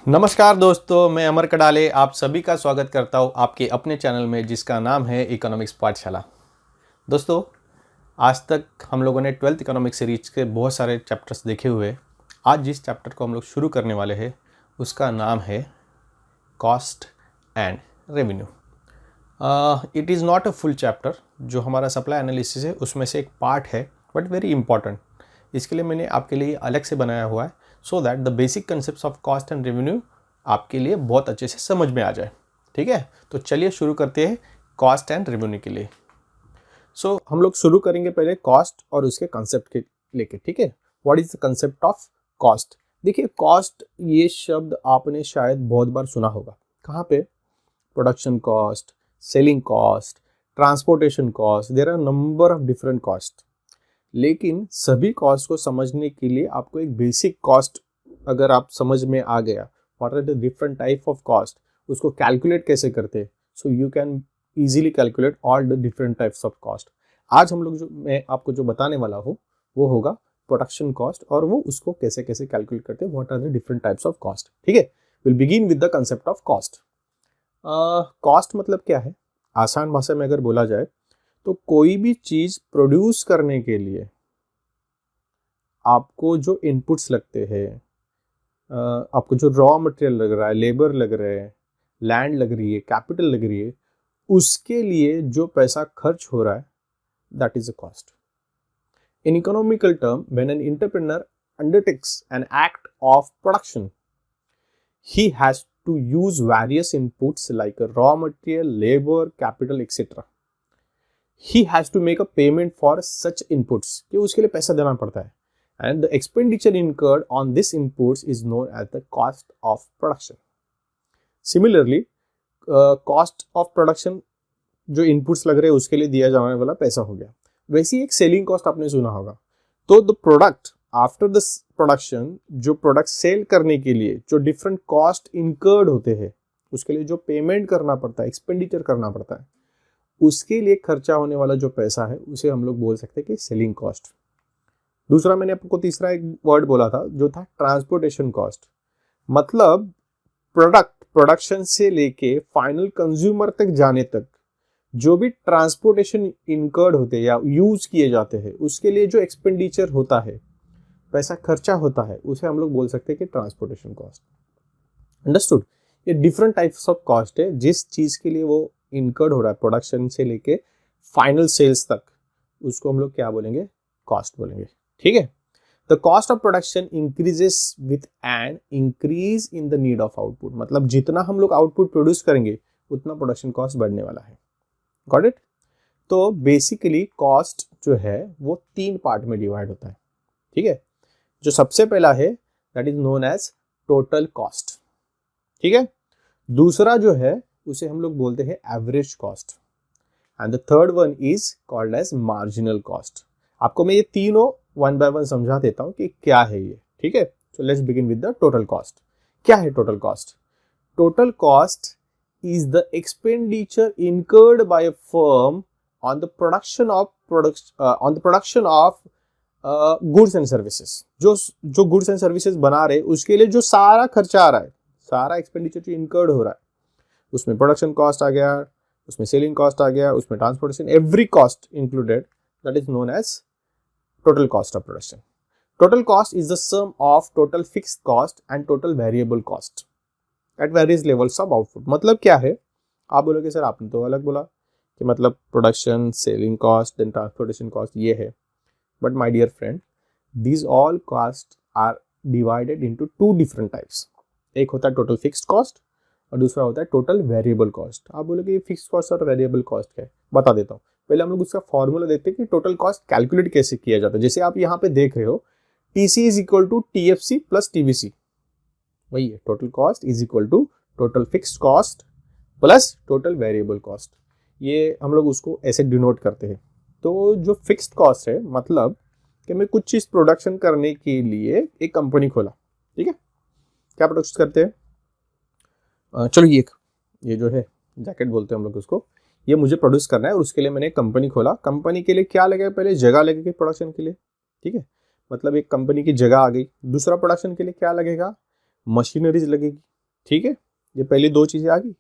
नमस्कार दोस्तों, मैं अमर कडाले आप सभी का स्वागत करता हूँ आपके अपने चैनल में जिसका नाम है इकोनॉमिक्स पाठशाला। दोस्तों, आज तक हम लोगों ने 12th इकोनॉमिक्स सीरीज के बहुत सारे चैप्टर्स देखे हुए। आज जिस चैप्टर को हम लोग शुरू करने वाले हैं उसका नाम है cost and revenue. It is not a full chapter. जो हमारा सप्लाई एनालिसिस है उसमें से एक पार्ट है, बट वेरी इंपॉर्टेंट। इसके लिए मैंने आपके लिए अलग से बनाया हुआ है so that the basic concept of cost and revenue आपके लिए बहुत अच्छे से समझ में आ जाए। ठीक है, तो चलिए शुरू करते हैं कॉस्ट एंड रेवेन्यू के लिए। हम लोग शुरू करेंगे पहले कॉस्ट और उसके कंसेप्ट के लेके। ठीक है, what is the concept of cost. देखिए, कॉस्ट ये शब्द आपने शायद बहुत बार सुना होगा। कहाँ पे? Production cost, selling cost, transportation cost, there are number of different cost. लेकिन सभी कॉस्ट को समझने के लिए आपको एक बेसिक कॉस्ट अगर आप समझ में आ गया, what are the different type of cost, उसको कैलकुलेट कैसे करते, so you can easily calculate all the different types of cost. आज हम लोग मैं आपको जो बताने वाला हूँ वो होगा प्रोडक्शन कॉस्ट, और वो उसको कैसे कैसे कैलकुलेट करते हैं, what are the different types of cost. ठीक है, will begin with the concept of cost. Cost मतलब क्या है? आसान भाषा में अगर बोला जाए तो कोई भी चीज प्रोड्यूस करने के लिए आपको जो इनपुट्स लगते हैं, आपको जो रॉ मटेरियल लग रहा है, लेबर लग रहे हैं, लैंड लग रही है, कैपिटल लग रही है, उसके लिए जो पैसा खर्च हो रहा है, that is a cost. In economical term, when an entrepreneur undertakes an act of production, he has to use various inputs like raw material, labor, capital, etc. He has to make a payment for such inputs, कि उसके लिए पैसा देना पड़ता है, and the expenditure incurred on this inputs is known as the cost of production. Similarly, cost of production जो inputs लग रहे हैं उसके लिए दिया जाने वाला पैसा हो गया। वैसे ही एक सेलिंग कॉस्ट आपने सुना होगा। तो the product after the production, जो प्रोडक्ट सेल करने के लिए जो डिफरेंट कॉस्ट इनकर्ड होते हैं, उसके लिए जो पेमेंट करना पड़ता है, एक्सपेंडिचर करना पड़ता है, उसके लिए खर्चा होने वाला जो पैसा है उसे हम लोग बोल सकते हैं कि सेलिंग कॉस्ट। दूसरा, मैंने आपको तीसरा एक वर्ड बोला था जो था ट्रांसपोर्टेशन कॉस्ट। मतलब प्रोडक्शन से लेके फाइनल कंज्यूमर तक जाने तक जो भी ट्रांसपोर्टेशन इनकर्ड होते हैं या यूज किए जाते हैं, उसके लिए जो एक्सपेंडिचर होता है, पैसा खर्चा होता है, उसे हम लोग बोल सकते हैं कि ट्रांसपोर्टेशन कॉस्ट। अंडरस्टूड? ये डिफरेंट टाइप्स ऑफ कॉस्ट है जिस चीज के लिए वो इनकर्ड हो रहा है प्रोडक्शन से लेके फाइनल सेल्स तक, उसको हम लोग क्या बोलेंगे? कॉस्ट बोलेंगे। ठीक है, the cost of production increases with an increase in the need of output. मतलब जितना हम लोग आउटपुट प्रोड्यूस करेंगे उतना प्रोडक्शन कॉस्ट बढ़ने वाला है। Got it? तो बेसिकली कॉस्ट जो है वो 3 पार्ट में डिवाइड होता है। ठीक है, जो सबसे पहला है that is known as total cost. ठीक है, दूसरा जो है उसे हम लोग बोलते हैं average cost, and the third one is called as marginal cost. आपको मैं ये तीनों वन बाय वन समझा देता हूं कि क्या है ये। ठीक है, so let's begin with the total cost. क्या है total cost? Total cost is the expenditure incurred by a firm on the production of goods and services. जो goods and services बना रहे उसके लिए जो सारा खर्चा आ रहा है, सारा एक्सपेंडिचर जो incurred हो रहा है, उसमें प्रोडक्शन कॉस्ट आ गया, उसमें सेलिंग कॉस्ट आ गया, उसमें transportation, every cost included, that is known as total cost of production. Total cost is the sum of total fixed cost and total variable cost at various levels of output. मतलब क्या है? आप बोलोगे sir आपने तो अलग बोला कि मतलब production, selling cost, then transportation cost ये है, but my dear friend, these all cost are divided into 2 different types. एक होता है टोटल फिक्स्ड कॉस्ट और दूसरा होता है टोटल वेरिएबल कॉस्ट। आप बोलोगे फिक्स्ड कॉस्ट और वेरिएबल कॉस्ट क्या है? बता देता हूँ। पहले हम लोग उसका फॉर्मूला देखते हैं कि टोटल कॉस्ट कैलकुलेट कैसे किया जाता है। जैसे आप यहाँ पे देख रहे हो, TC is equal to TFC plus TVC। वही है, total cost is equal to total fixed cost plus total variable cost. ये हम लोग उसको ऐसे डिनोट करते हैं। तो जो फिक्स्ड कॉस्ट है, मतलब कि मैं कुछ चीज प्रोडक्शन करने के लिए एक कंपनी खोला। ठीक है, क्या प्रोडक्शन करते हैं? चलो ये जो है जैकेट बोलते हैं हम लोग उसको, ये मुझे प्रोड्यूस करना है और उसके लिए मैंने एक कंपनी खोला। कंपनी के लिए क्या लगेगा? पहले जगह लगेगी प्रोडक्शन के लिए। ठीक है, मतलब एक कंपनी की जगह आ गई। दूसरा, प्रोडक्शन के लिए क्या लगेगा? मशीनरीज लगेगी। ठीक है, ये पहली दो चीज़ें आ गई।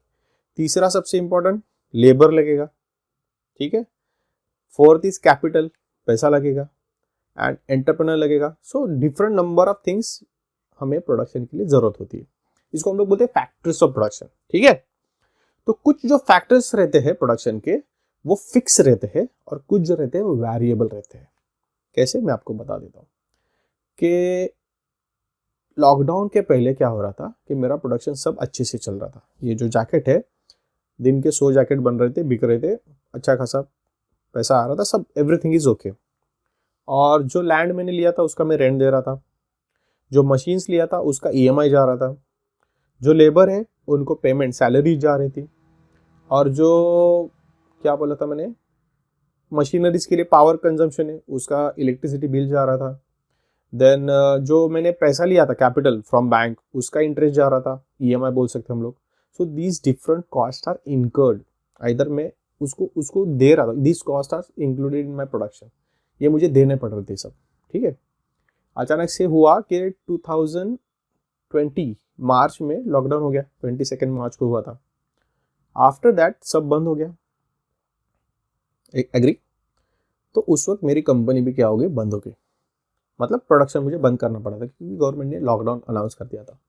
तीसरा सबसे इंपॉर्टेंट लेबर लगेगा, ठीक है। फोर्थ इज कैपिटल, पैसा लगेगा, एंड एंटरप्रेन्योर लगेगा। So different number of things हमें प्रोडक्शन के लिए जरूरत होती है। इसको हम लोग बोलते हैं फैक्टर्स ऑफ प्रोडक्शन, ठीक है। तो कुछ जो फैक्टर्स रहते हैं प्रोडक्शन के वो फिक्स रहते हैं और कुछ जो रहते हैं वो वेरिएबल रहते हैं। कैसे, मैं आपको बता देता हूँ कि लॉकडाउन के पहले क्या हो रहा था कि मेरा प्रोडक्शन सब अच्छे से चल रहा था। ये जो जैकेट है, दिन के 100 जैकेट बन रहे थे, बिक रहे थे, अच्छा खासा पैसा आ रहा था, सब एवरीथिंग इज ओके। और जो लैंड मैंने लिया था उसका मैं रेंट दे रहा था, जो मशीन्स लिया था उसका ईएमआई जा रहा था, जो लेबर है उनको पेमेंट सैलरी जा रही थी, और जो क्या बोला था मैंने, मशीनरीज के लिए पावर कंजम्पशन है उसका इलेक्ट्रिसिटी बिल जा रहा था। देन जो मैंने पैसा लिया था कैपिटल फ्रॉम बैंक उसका इंटरेस्ट जा रहा था, ईएमआई बोल सकते हम लोग। So these different cost are incurred, either मैं उसको उसको दे रहा था, this cost are included in my production, ये मुझे देने पड़ रहे थे सब, ठीक है। अचानक से हुआ कि 2020 मार्च में लॉकडाउन हो गया, 22 मार्च को हुआ था। आफ्टर दैट सब बंद हो गया, एग्री। तो उस वक्त मेरी कंपनी भी क्या हो गई, बंद हो गई, मतलब प्रोडक्शन मुझे बंद करना पड़ा था क्योंकि गवर्नमेंट ने लॉकडाउन अनाउंस कर दिया था।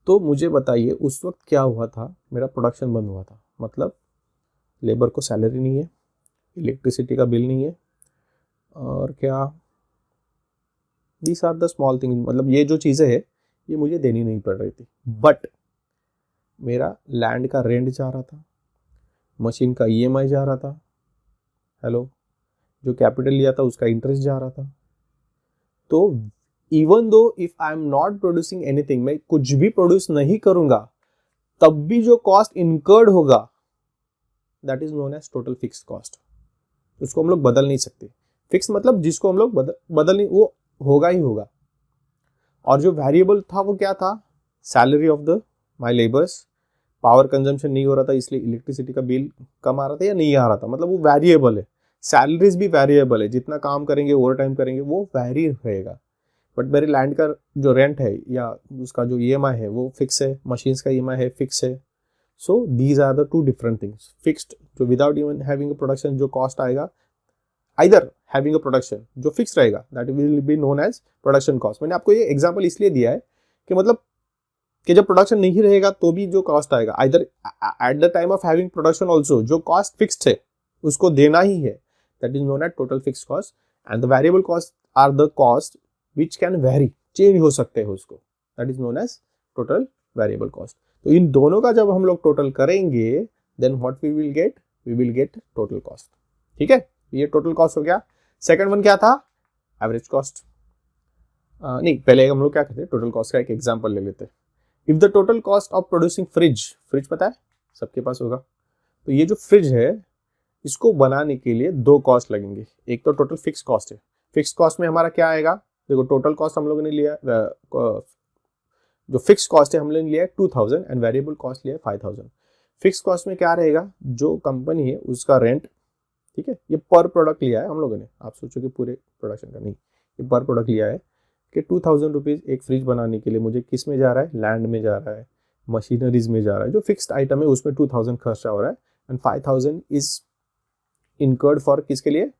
तो मुझे बताइए उस वक्त क्या हुआ था, मेरा प्रोडक्शन बंद हुआ था, मतलब लेबर को सैलरी नहीं है, इलेक्ट्रिसिटी का बिल नहीं है, और क्या, these are the small thing, मतलब ये जो चीज़ें हैं ये मुझे देनी नहीं पड़ रही थी। बट मेरा लैंड का रेंट जा रहा था, मशीन का ईएमआई जा रहा था, हेलो, जो कैपिटल लिया था उसका इंटरेस्ट जा रहा था। तो even though if I am not producing anything, मैं कुछ भी प्रोड्यूस नहीं करूंगा, तब भी जो कॉस्ट इनकर्ड होगा that is known as total fixed cost. उसको हम लोग बदल नहीं सकते। फिक्स मतलब जिसको हम लोग बदल नहीं, वो होगा ही होगा। और जो वेरिएबल था वो क्या था, salary of the my labours, power consumption नहीं हो रहा था इसलिए इलेक्ट्रिसिटी का बिल कम आ रहा था या नहीं आ रहा था, मतलब वो वेरिएबल है। सैलरीज भी वेरिएबल है, जितना काम करेंगे ओवर टाइम करेंगे वो वेरी रहेगा। बट मेरे लैंड का जो रेंट है या उसका जो ईएमआई है वो फिक्स है, मशीन्स का ईएमआई है फिक्स है। So these are the two different things. Fixed जो without even having a production जो कॉस्ट आएगा, आइदर हैविंग अ प्रोडक्शन जो फिक्स रहेगा that will be known as production cost. मैंने आपको ये एग्जांपल इसलिए दिया है कि मतलब कि जब प्रोडक्शन नहीं रहेगा तो भी जो कॉस्ट आएगा, either at the time of having production also जो कॉस्ट फिक्स्ड है उसको देना ही है, that is known as total fixed cost. And the variable cost are the cost which can vary, change हो सकते हैं उसको, that is known as total variable cost. तो इन दोनों का जब हम लोग टोटल करेंगे then what we will get total cost, ठीक है। ये टोटल कॉस्ट हो गया। सेकंड वन क्या था, एवरेज कॉस्ट। नहीं, पहले हम लोग क्या करते हैं, टोटल कॉस्ट का एक एग्जांपल ले लेते हैं। If the total cost of producing fridge पता है सबके पास होगा, तो ये जो फ्रिज है इसको बनाने के लिए दो कॉस्ट लगेंगे। एक तो टोटल फिक्स कॉस्ट है, फिक्स कॉस्ट में हमारा क्या आएगा, देखो टोटल कॉस्ट हम लोगों ने लिया, जो फिक्स कॉस्ट है हम लोगों ने लिया 2000 एंड वेरिएबल कॉस्ट लिया 5000। फिक्स कॉस्ट में क्या रहेगा, जो कंपनी है उसका रेंट, ठीक है, ये पर प्रोडक्ट लिया है हम लोगों ने, आप सोचो कि पूरे प्रोडक्शन का नहीं, ये पर प्रोडक्ट लिया है कि 2000 रुपीज़ एक फ्रिज बनाने के लिए मुझे किस में जा रहा है, लैंड में जा रहा है, मशीनरीज में जा रहा है, जो फिक्स्ड आइटम है उसमें 2000 खर्चा हो रहा है, एंड 5000 इज इनकर्ड फॉर किसके लिए,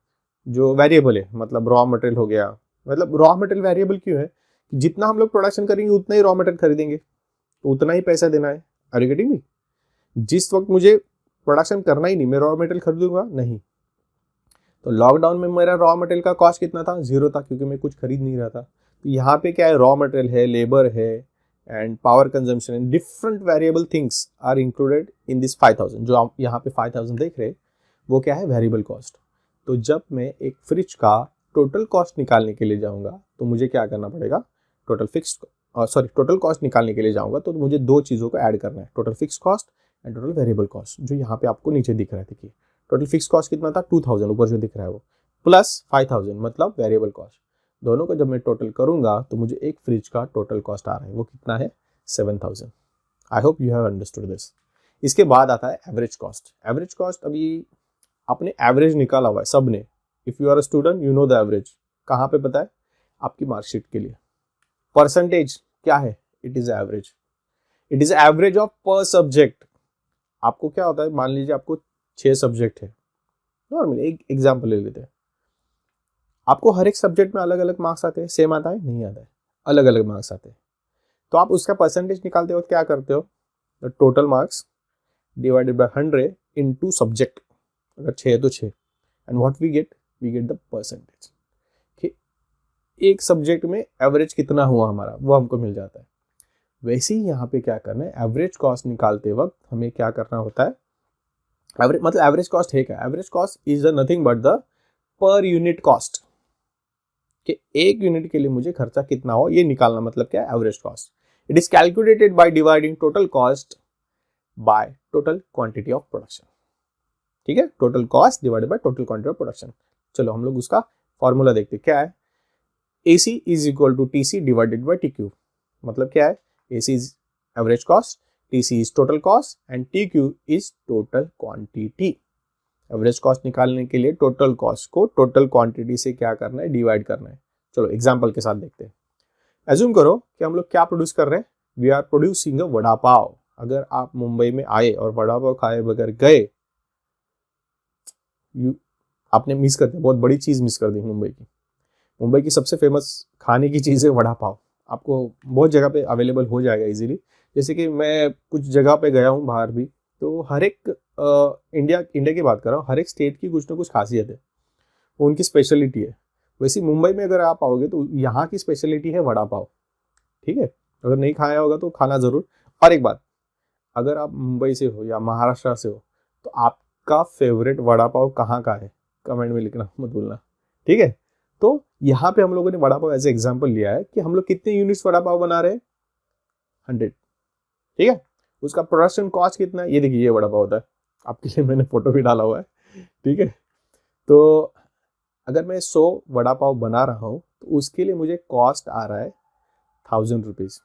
जो वेरिएबल है, मतलब रॉ मटेरियल हो गया। मतलब रॉ मटेरियल वेरिएबल क्यों है, जितना हम लोग प्रोडक्शन करेंगे उतना ही रॉ मटेरियल खरीदेंगे, तो उतना ही पैसा देना है। Are you getting me? जिस वक्त मुझे प्रोडक्शन करना ही नहीं, मैं रॉ मटेरियल खरीदूंगा नहीं, तो लॉकडाउन में मेरा रॉ मटेरियल का कॉस्ट कितना था, 0 था, क्योंकि मैं कुछ खरीद नहीं रहा था। तो यहाँ पे क्या है, रॉ मटेरियल है, लेबर है, and power consumption and different variable things are included in this 5000। जो आप यहाँ पे 5000 देख रहे हैं वो क्या है, वेरिएबल कॉस्ट। तो जब मैं एक फ्रिज का टोटल कॉस्ट निकालने के लिए जाऊँगा तो मुझे क्या करना पड़ेगा, टोटल कॉस्ट निकालने के लिए जाऊँगा तो मुझे दो चीज़ों को ऐड करना है, total fix cost and total variable cost, जो यहाँ पे आपको नीचे दिख रहा है। देखिए टोटल फिक्स कॉस्ट कितना था, 2000 ऊपर जो दिख रहा है वो, प्लस 5000 मतलब वेरिएबल कॉस्ट। दोनों को जब मैं टोटल करूंगा तो मुझे एक फ्रिज का टोटल कॉस्ट आ रहा है, वो कितना है, 7000। I hope you have understood this. इसके बाद आता है एवरेज कॉस्ट। एवरेज कॉस्ट अभी आपने एवरेज निकाला हुआ है सबने, if you are a student you know the average. कहाँ पे पता है, आपकी मार्कशीट के लिए परसेंटेज क्या है, it is average. It is average of पर सब्जेक्ट। आपको क्या होता है, मान लीजिए आपको 6 सब्जेक्ट है, नॉर्मली एक एग्जाम्पल ले लेते हैं, आपको हर एक सब्जेक्ट में अलग अलग मार्क्स आते हैं, सेम आता है नहीं आता है, अलग अलग मार्क्स आते हैं। तो आप उसका परसेंटेज निकालते हो, क्या करते हो, the total marks divided by 100 into subject, अगर 6 है तो 6, and what we get the percentage. एक सब्जेक्ट में एवरेज कितना हुआ हमारा वो हमको मिल जाता है। वैसे ही यहाँ पे क्या करना है, एवरेज कॉस्ट निकालते वक्त हमें क्या करना होता है, एवरेज मतलब एवरेज कॉस्ट है क्या, average cost is nothing but the per unit cost, कि एक यूनिट के लिए मुझे खर्चा कितना हो ये निकालना, मतलब क्या है average cost. It is calculated by dividing total cost by total quantity of production. ठीक है, total cost divided by total quantity of production. चलो हम लोग उसका फॉर्मूला देखते हैं, क्या है, AC is equal to TC divided by TQ। मतलब क्या है, AC is average cost, TC is total cost and TQ is total quantity. Average cost निकालने के लिए टोटल कॉस्ट को टोटल क्वांटिटी से क्या करना है, डिवाइड करना है। चलो एग्जांपल के साथ देखते हैं। एज्यूम करो कि हम लोग क्या प्रोड्यूस कर रहे हैं, we are producing a vada pav. अगर आप मुंबई में आए और वड़ा पाव खाए बगैर गए, आपने मिस कर दिया, बहुत बड़ी चीज मिस कर दी मुंबई की। मुंबई की सबसे फेमस खाने की चीज़ है वड़ा पाव। आपको बहुत जगह पे अवेलेबल हो जाएगा इजीली। जैसे कि मैं कुछ जगह पे गया हूँ बाहर भी, तो हर एक इंडिया की बात कर रहा हूँ, हर एक स्टेट की कुछ ना कुछ खासियत है, वो उनकी स्पेशलिटी है। वैसे मुंबई में अगर आप आओगे तो यहाँ की स्पेशलिटी है वड़ा पाव। ठीक है, अगर नहीं खाया होगा तो खाना ज़रूर। और एक बात, अगर आप मुंबई से हो या महाराष्ट्र से हो तो आपका फेवरेट वड़ा पाव कहाँ का है, कमेंट में लिखना मत भूलना। ठीक है, तो यहाँ पे हम लोगों ने वड़ा पाव एज एग्जाम्पल लिया है कि हम लोग कितने यूनिट्स वड़ा पाव बना रहे हैं, 100। ठीक है, उसका प्रोडक्शन कॉस्ट कितना है, ये देखिए ये वड़ा पाव होता है, आपके लिए मैंने फोटो भी डाला हुआ है। ठीक है, तो अगर मैं 100 वड़ा पाव बना रहा हूँ तो उसके लिए मुझे कॉस्ट आ रहा है 1000 रुपीज।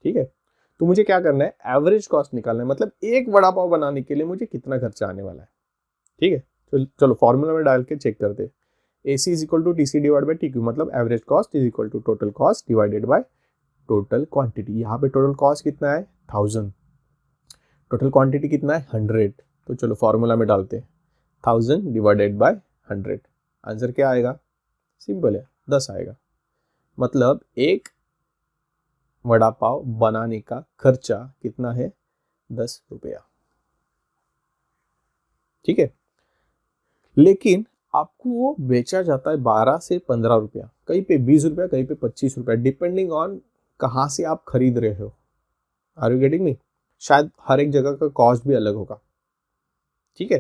ठीक है, तो मुझे क्या करना है, एवरेज कॉस्ट निकालना है, मतलब एक वड़ा पाव बनाने के लिए मुझे कितना खर्चा आने वाला है। ठीक है, तो चलो फॉर्मूला में डाल के चेक करते हैं। AC is equal to TC divide by TQ, मतलब average cost is equal to total cost divided by total quantity. यहाँ पे टोटल कॉस्ट कितना है 1000, टोटल क्वांटिटी कितना है 100। तो चलो फॉर्मूला में डालते हैं, 1000 डिवाइडेड बाय 100, आंसर क्या आएगा, सिंपल है 10 आएगा। मतलब एक वड़ा पाव बनाने का खर्चा कितना है, 10 रुपया। ठीक है, लेकिन आपको वो बेचा जाता है 12 से 15 रुपया, कहीं पे 20 रुपया, कहीं पे 25 रुपया, डिपेंडिंग ऑन कहाँ से आप खरीद रहे हो। आर यू गेटिंग मी, शायद हर एक जगह का कॉस्ट भी अलग होगा। ठीक है,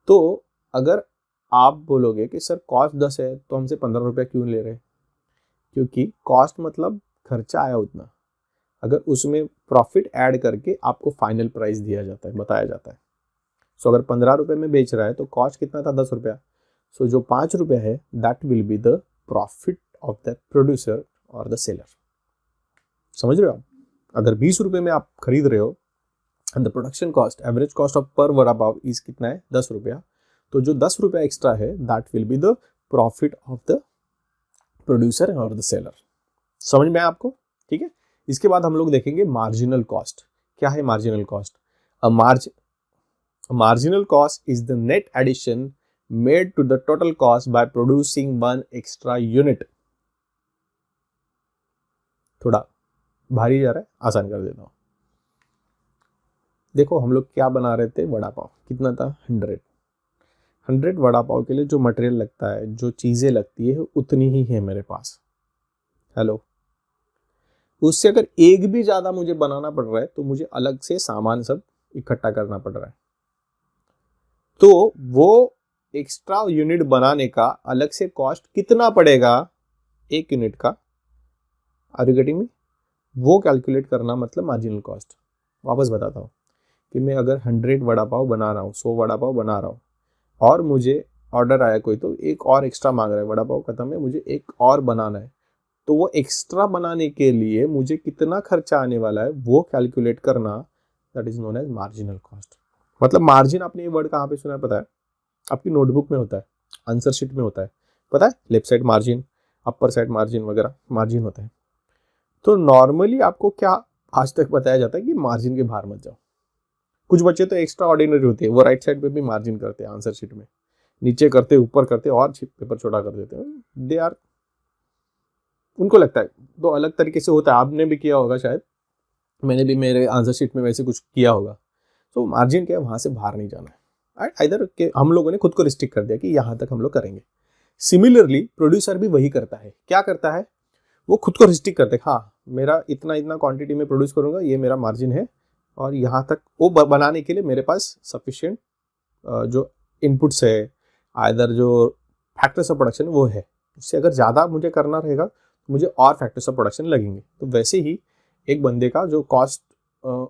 तो अगर आप बोलोगे कि सर कॉस्ट 10 है तो हमसे 15 रुपया क्यों ले रहे, क्योंकि कॉस्ट मतलब खर्चा आया उतना, अगर उसमें प्रॉफिट ऐड करके आपको फाइनल प्राइस दिया जाता है, बताया जाता है। सो अगर 15 रुपये में बेच रहा है तो कॉस्ट कितना था, 10 रुपया। सो जो 5 रुपये है that will be the profit of the producer और द सेलर। समझ रहे हो आप, अगर 20 रुपये में आप खरीद रहे हो and the production cost, average cost of पर वड़ा पाव इज कितना है 10 रुपया, तो जो 10 रुपया एक्स्ट्रा है that will be the profit of the producer और द सेलर। समझ में आया आपको। ठीक है, इसके बाद हम लोग देखेंगे मार्जिनल कॉस्ट। क्या है marginal cost, marginal cost is the net addition made to the total cost by producing one extra unit। थोड़ा भारी जा रहा है, आसान कर देता हूं। देखो हम लोग क्या बना रहे थे, वड़ा पाव कितना था 100 वड़ा पाव के लिए जो मटेरियल लगता है, जो चीजें लगती है उतनी ही है मेरे पास। हेलो, उससे अगर एक भी ज्यादा मुझे बनाना पड़ रहा है तो मुझे अलग से सामान सब इकट्ठा करना पड़ रहा है, तो वो एक्स्ट्रा यूनिट बनाने का अलग से कॉस्ट कितना पड़ेगा एक यूनिट का, आर यू गेटिंग मी, वो कैलकुलेट करना मतलब मार्जिनल कॉस्ट। वापस बताता हूँ कि मैं अगर 100 वड़ा पाव बना रहा हूँ, 100 वड़ा पाव बना रहा हूँ, और मुझे ऑर्डर आया कोई तो एक और एक्स्ट्रा मांग रहा है, वड़ा पाव खत्म है, मुझे एक और बनाना है, तो वो एक्स्ट्रा बनाने के लिए मुझे कितना खर्चा आने वाला है वो कैलकुलेट करना, that is known as marginal cost. मतलब मार्जिन, आपने ये वर्ड कहाँ पे सुना है पता है, आपकी नोटबुक में होता है, आंसर शीट में होता है, पता है, left side margin, upper side margin वगैरह मार्जिन होता है। तो नॉर्मली आपको क्या आज तक बताया जाता है कि मार्जिन के बाहर मत जाओ। कुछ बच्चे तो एक्स्ट्रा ऑर्डिनरी होते हैं, वो राइट साइड पे भी मार्जिन करते हैं आंसर शीट में, नीचे करते ऊपर करते और पेपर छोटा कर देते हैं। दे आर, उनको लगता है तो अलग तरीके से होता है, आपने भी किया होगा शायद, मैंने भी मेरे आंसर शीट में वैसे कुछ किया होगा। तो मार्जिन क्या है, वहाँ से बाहर नहीं जाना है। इधर के हम लोगों ने खुद को रिस्ट्रिक्ट कर दिया कि यहाँ तक हम लोग करेंगे। सिमिलरली प्रोड्यूसर भी वही करता है। क्या करता है, वो खुद को रिस्ट्रिक्ट करते हैं, हाँ मेरा इतना इतना क्वांटिटी में प्रोड्यूस करूँगा, ये मेरा मार्जिन है, और यहाँ तक वो बनाने के लिए मेरे पास सफिशिएंट जो इनपुट्स है, आइदर जो फैक्टर्स ऑफ प्रोडक्शन वो है। उससे अगर ज़्यादा मुझे करना रहेगा तो मुझे और फैक्टर्स ऑफ प्रोडक्शन लगेंगे। तो वैसे ही एक बंदे का जो कॉस्ट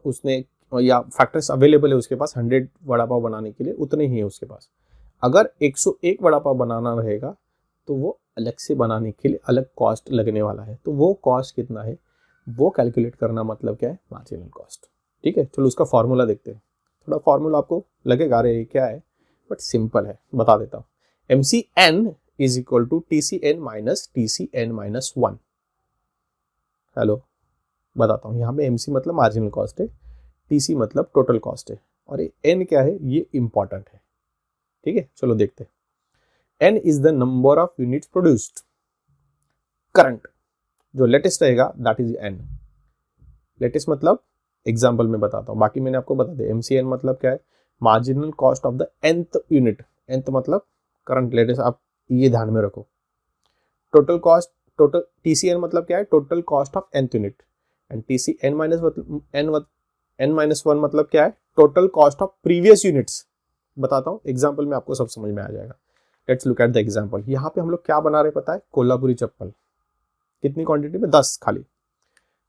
उसने या फैक्टर्स अवेलेबल है उसके पास 100 वड़ा पाव बनाने के लिए, उतने ही है उसके पास। अगर 101 वड़ा पाव बनाना रहेगा तो वो अलग से बनाने के लिए अलग कॉस्ट लगने वाला है। तो वो कॉस्ट कितना है वो कैलकुलेट करना मतलब क्या है, मार्जिनल कॉस्ट। ठीक है, चलो उसका फॉर्मूला देखते हैं। थोड़ा फॉर्मूला आपको लगेगा अरे क्या है, बट सिंपल है, बता देता हूँ। MCN is equal to TCN minus TCN minus 1। Hello, बताता हूँ। यहाँ पे MC मतलब मार्जिनल कॉस्ट है, TC मतलब टोटल कॉस्ट है, और ये N क्या है, ये इंपॉर्टेंट है। ठीक है, चलो देखते हैं। N is the number of units produced current, जो लेटेस्ट रहेगा दैट इज N। लेटेस्ट मतलब एग्जाम्पल में बताता हूँ, बाकी मैंने आपको बता दिया। MCN मतलब क्या है, marginal cost of the nth unit. nth मतलब करंट लेटेस्ट, आप ये ध्यान में रखो। टोटल कॉस्ट, टोटल TCN मतलब क्या है, total cost of nth unit. And TCN minus 1 मतलब क्या है, total cost of previous units. बताता हूँ एग्जाम्पल में, आपको सब समझ में आ जाएगा। Let's look at the example. यहाँ पे हम लोग क्या बना रहे पता है, कोल्हापुरी चप्पल। कितनी क्वांटिटी में, 10 खाली।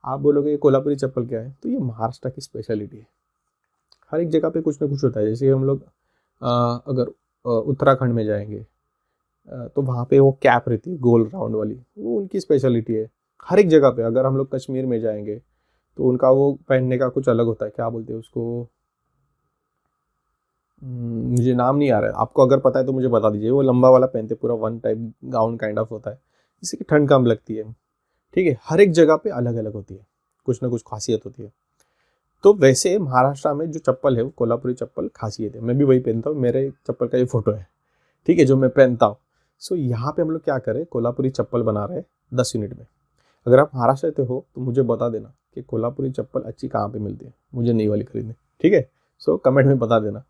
आप बोलोगे ये कोल्हापुरी चप्पल क्या है, तो ये महाराष्ट्र की स्पेशलिटी है। हर एक जगह पे कुछ ना कुछ होता है। जैसे हम लोग अगर उत्तराखंड में जाएंगे तो वहाँ पे वो कैप रहती है गोल राउंड वाली, वो उनकी स्पेशलिटी है। हर एक जगह पे, अगर हम लोग कश्मीर में जाएंगे तो उनका वो पहनने का कुछ अलग होता है, क्या बोलते हैं उसको, मुझे नाम नहीं आ रहा है। आपको अगर पता है तो मुझे बता दीजिए। वो लंबा वाला पहनते, पूरा one type gown kind of होता है, जिससे कि ठंड कम लगती है। ठीक है, हर एक जगह पे अलग अलग होती है, कुछ ना कुछ खासियत होती है। तो वैसे महाराष्ट्र में जो चप्पल है वो कोल्हापुरी चप्पल खासियत है। मैं भी वही पहनता हूँ, मेरे चप्पल का ये फोटो है, ठीक है, जो मैं पहनता हूँ। सो यहाँ पे हम लोग क्या करें, कोल्हापुरी चप्पल बना रहे हैं 10 यूनिट में। अगर आप महाराष्ट्र से हो तो मुझे बता देना कि कोल्हापुरी चप्पल अच्छी कहाँ पे मिलती है, मुझे नई वाली खरीदनी। ठीक है, सो कमेंट में बता देना।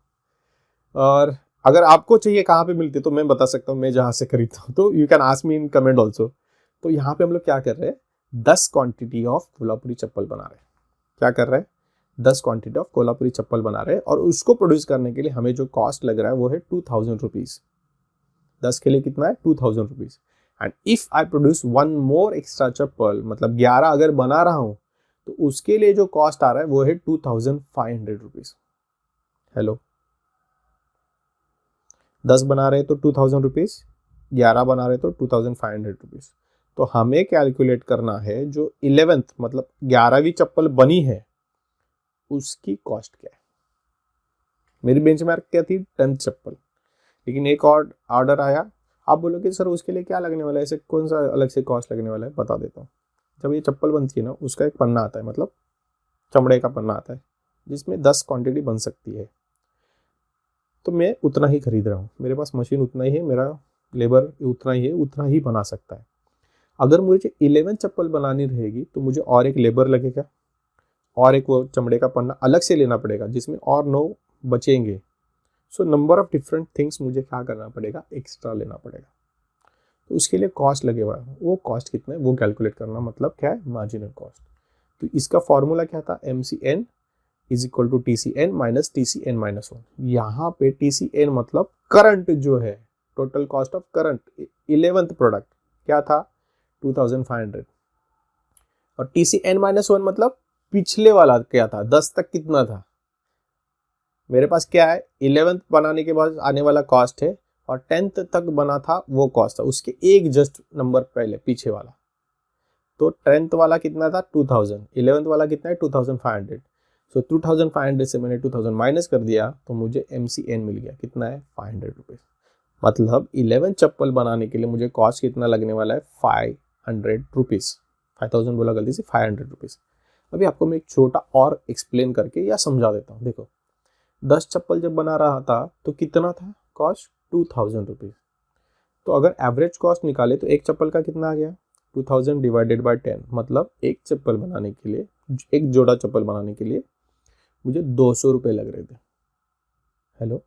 और अगर आपको चाहिए कहाँ पे मिलती है तो मैं बता सकता हूँ, मैं जहाँ से खरीदता हूँ, तो you can ask me in comment also. तो यहाँ पे हम लोग क्या कर रहे हैं, 10 क्वांटिटी ऑफ कोल्हापुरी चप्पल बना रहे हैं। क्या कर रहे हैं, 10 क्वांटिटी ऑफ कोल्हापुरी चप्पल बना रहे हैं, और उसको प्रोड्यूस करने के लिए हमें जो कॉस्ट लग रहा है वो है 2000 रुपीज़। 10 के लिए कितना है, 2000 rupees. And if I produce one more extra chappal, मतलब 11 अगर बना रहा हूँ, तो उसके लिए जो कॉस्ट आ रहा है वो है 2500 रुपीज़। हेलो, 10 बना रहे तो 2000 रुपीज़, 11 बना रहे तो 2500 रुपीज़। तो हमें कैलकुलेट करना है जो 11th मतलब 11वीं चप्पल बनी है उसकी कॉस्ट क्या है। मेरी बेंचमार्क क्या थी, 10th चप्पल, लेकिन एक और ऑर्डर आया। आप बोलोगे सर उसके लिए क्या लगने वाला है, ऐसे कौन सा अलग से कॉस्ट लगने वाला है, बता देता हूँ। जब ये चप्पल बनती है ना, उसका एक पन्ना आता है, मतलब चमड़े का पन्ना आता है, जिसमें 10 क्वांटिटी बन सकती है। तो मैं उतना ही खरीद रहा हूँ, मेरे पास मशीन उतना ही है, मेरा लेबर उतना ही है, उतना ही बना सकता है। अगर मुझे 11 चप्पल बनानी रहेगी तो मुझे और एक लेबर लगेगा, और एक वो चमड़े का पन्ना अलग से लेना पड़ेगा, जिसमें और 9 बचेंगे। So number of different things मुझे क्या करना पड़ेगा, एक्स्ट्रा लेना पड़ेगा। तो उसके लिए कॉस्ट लगेगा, वो कॉस्ट कितना है वो कैलकुलेट करना मतलब क्या है, मार्जिनल कॉस्ट। तो इसका फॉर्मूला क्या था, MCN is equal to TCN minus TCN minus 1। यहाँ पे TCN मतलब करंट जो है, total cost of current 11th product क्या था, 2500। और TCN माइनस 1 मतलब पिछले वाला क्या था, 10 तक कितना था। मेरे पास क्या है, 11th बनाने के बाद आने वाला कॉस्ट है, और 10th तक बना था वो कॉस्ट था, उसके एक जस्ट नंबर पहले पीछे वाला। तो 10th वाला कितना था, 2000, 11th वाला कितना है, 2500। सो 2500 से मैंने 2000 माइनस कर दिया, तो मुझे MCN मिल गया, कितना है, 500 रुपीज़। मतलब 11 चप्पल बनाने के लिए मुझे कॉस्ट कितना लगने वाला है, 500 रुपीज़। 5000 बोला गलती से, 500 रुपीज़। अभी आपको मैं एक छोटा और एक्सप्लेन करके या समझा देता हूँ। देखो 10 चप्पल जब बना रहा था तो कितना था कॉस्ट, 2000 रुपीज़। तो अगर एवरेज कॉस्ट निकाले तो एक चप्पल का कितना आ गया, 2000 डिवाइडेड बाय 10, मतलब एक चप्पल बनाने के लिए, एक जोड़ा चप्पल बनाने के लिए मुझे 200 रुपये लग रहे थे। हेलो,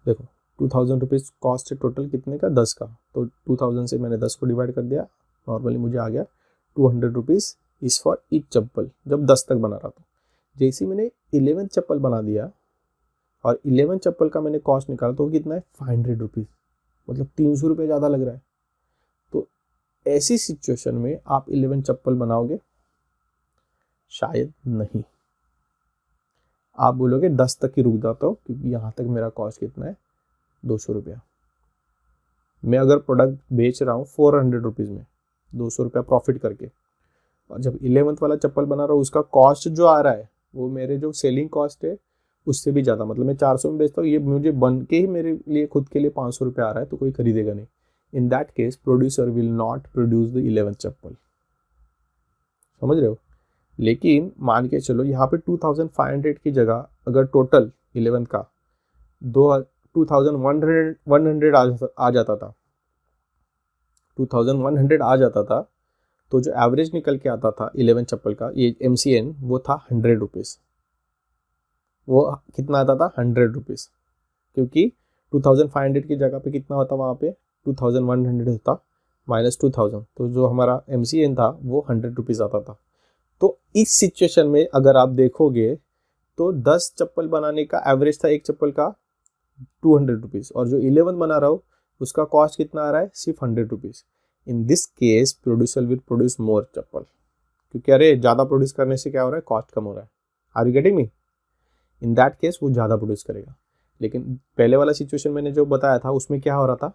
देखो 2000 रुपीज़ कॉस्ट है टोटल कितने का, 10 का। तो 2000 से मैंने 10 को डिवाइड कर दिया, नॉर्मली मुझे आ गया 200 रुपीज़ इज़ फॉर ईच चप्पल, जब 10 तक बना रहा था। जैसे ही मैंने 11 चप्पल बना दिया और 11 चप्पल का मैंने कॉस्ट निकाला तो कितना है 500 रुपीज़, मतलब 300 रुपये ज़्यादा लग रहा है। तो ऐसी सिचुएशन में आप 11 चप्पल बनाओगे, शायद नहीं। आप बोलोगे 10 तक ही रुक जाता हूँ क्योंकि यहाँ तक मेरा कॉस्ट कितना है, 200 रुपया। मैं अगर प्रोडक्ट बेच रहा हूँ 400 रुपीज़ में, 200 रुपया प्रॉफिट करके, और जब 11th वाला चप्पल बना रहा हूँ उसका कॉस्ट जो आ रहा है वो मेरे जो सेलिंग कॉस्ट है उससे भी ज़्यादा, मतलब मैं 400 में बेचता हूँ, ये मुझे बन के ही मेरे लिए खुद के लिए 500 रुपया आ रहा है, तो कोई खरीदेगा नहीं। इन that case producer will not produce the 11th चप्पल, समझ रहे हो। लेकिन मान के चलो यहाँ पे 2500 की जगह अगर टोटल 11th का 2100 आ जाता था, 2100 आ जाता था, तो जो एवरेज निकल के आता था 11 चप्पल का, ये MCN, वो था 100 रुपीज़। वो कितना आता था, 100 रुपीज़, क्योंकि 2500 की जगह पे कितना होता वहाँ पे 2100 होता माइनस 2000, तो जो हमारा MCN था वो 100 रुपीज़ आता था। तो इस सिचुएशन में अगर आप देखोगे तो 10 चप्पल बनाने का एवरेज था एक चप्पल का 200 रुपीज़, और जो 11 बना रहा हो उसका कॉस्ट कितना आ रहा है, सिर्फ 100 rupees. In this case producer will produce more chappal, क्योंकि अरे ज़्यादा प्रोड्यूस करने से क्या हो रहा है, कॉस्ट कम हो रहा है। Are you getting me. In that case वो ज़्यादा प्रोड्यूस करेगा। लेकिन पहले वाला सिचुएशन मैंने जो बताया था उसमें क्या हो रहा था,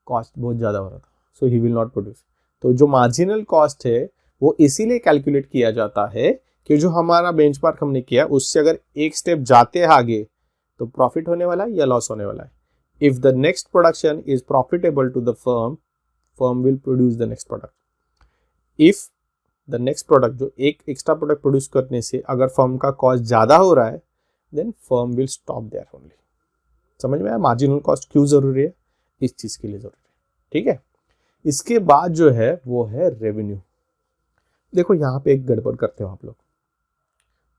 कॉस्ट बहुत ज़्यादा हो रहा था, सो ही विल नॉट प्रोड्यूस। तो जो मार्जिनल कॉस्ट है वो इसीलिए कैलकुलेट किया जाता है कि जो हमारा बेंचमार्क हमने किया उससे अगर एक स्टेप जाते हैं आगे तो प्रॉफिट होने वाला है या लॉस होने वाला है। If the next production is profitable to the firm will produce the next product. If the next product, जो एक एक्स्ट्रा प्रोडक्ट प्रोड्यूस करने से अगर फर्म का कॉस्ट ज़्यादा हो रहा है then firm will stop there only. समझ में आया मार्जिनल कॉस्ट क्यों ज़रूरी है, इस चीज़ के लिए ज़रूरी है, ठीक है। इसके बाद जो है वो है रेवेन्यू। देखो यहाँ पे एक गड़बड़ करते हो आप लोग।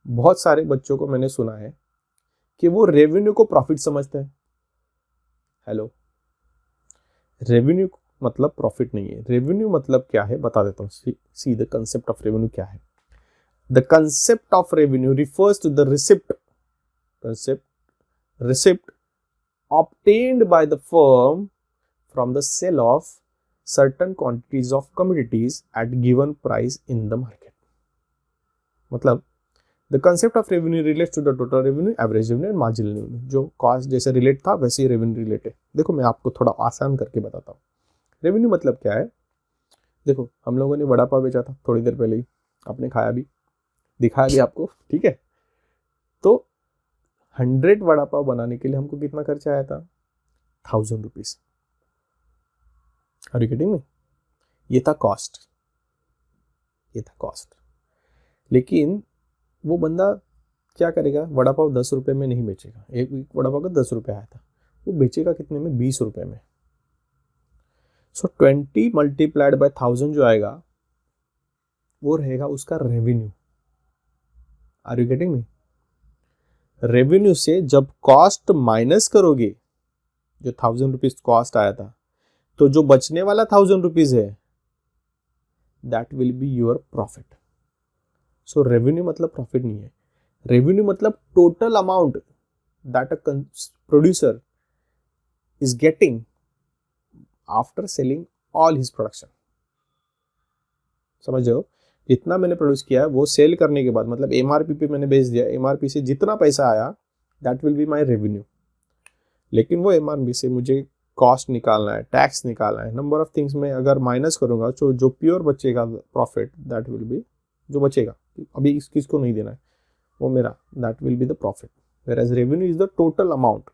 बहुत सारे बच्चों को मैंने सुना है कि वो रेवेन्यू को प्रॉफिट समझते हैं। हेलो, रेवेन्यू मतलब प्रॉफिट नहीं है। रेवेन्यू मतलब क्या है बता देता हूँ। See the concept of revenue क्या है। The concept of revenue refers to the receipt obtained by the firm from the sale of certain quantities of commodities at given price in the market। मतलब the concept of revenue relates to the total revenue, average revenue and marginal revenue। जो cost जैसे relate था वैसे ही revenue relate है। देखो मैं आपको थोड़ा आसान करके बताता हूँ। रेवेन्यू मतलब क्या है, देखो हम लोगों ने वड़ा पाव बेचा था थोड़ी देर पहले ही, आपने खाया भी, दिखाया भी आपको, ठीक है। तो 100 वड़ा पाव बनाने के लिए हमको कितना खर्चा आया था, 1000 rupees. Are you getting me. ये था कॉस्ट, ये था कॉस्ट। लेकिन वो बंदा क्या करेगा, वड़ा पाव 10 रुपये में नहीं बेचेगा। एक वड़ा पाव का 10 रुपये आया था, वो बेचेगा कितने में, 20 रुपये में। सो 20 मल्टीप्लाइड बाय 1000 जो आएगा वो रहेगा उसका revenue. Are you getting me. Revenue से जब कॉस्ट माइनस करोगे, जो 1000 रुपीज कॉस्ट आया था, तो जो बचने वाला 1000 रुपीज है that will be your profit. So revenue मतलब प्रॉफिट नहीं है। रेवेन्यू मतलब total amount that a producer is getting after selling all his production. समझ रहे हो, जितना मैंने प्रोड्यूस किया है वो सेल करने के बाद, मतलब एमआरपी पे मैंने बेच दिया, एमआरपी से जितना पैसा आया that will be my revenue. लेकिन वो एमआरपी से मुझे कॉस्ट निकालना है, टैक्स निकालना है, नंबर ऑफ थिंग्स में अगर माइनस करूंगा तो जो प्योर बचेगा प्रॉफिट दैट विल बी, जो बचेगा अभी किसको नहीं देना है वो मेरा, that will be the profit. Whereas revenue is the total amount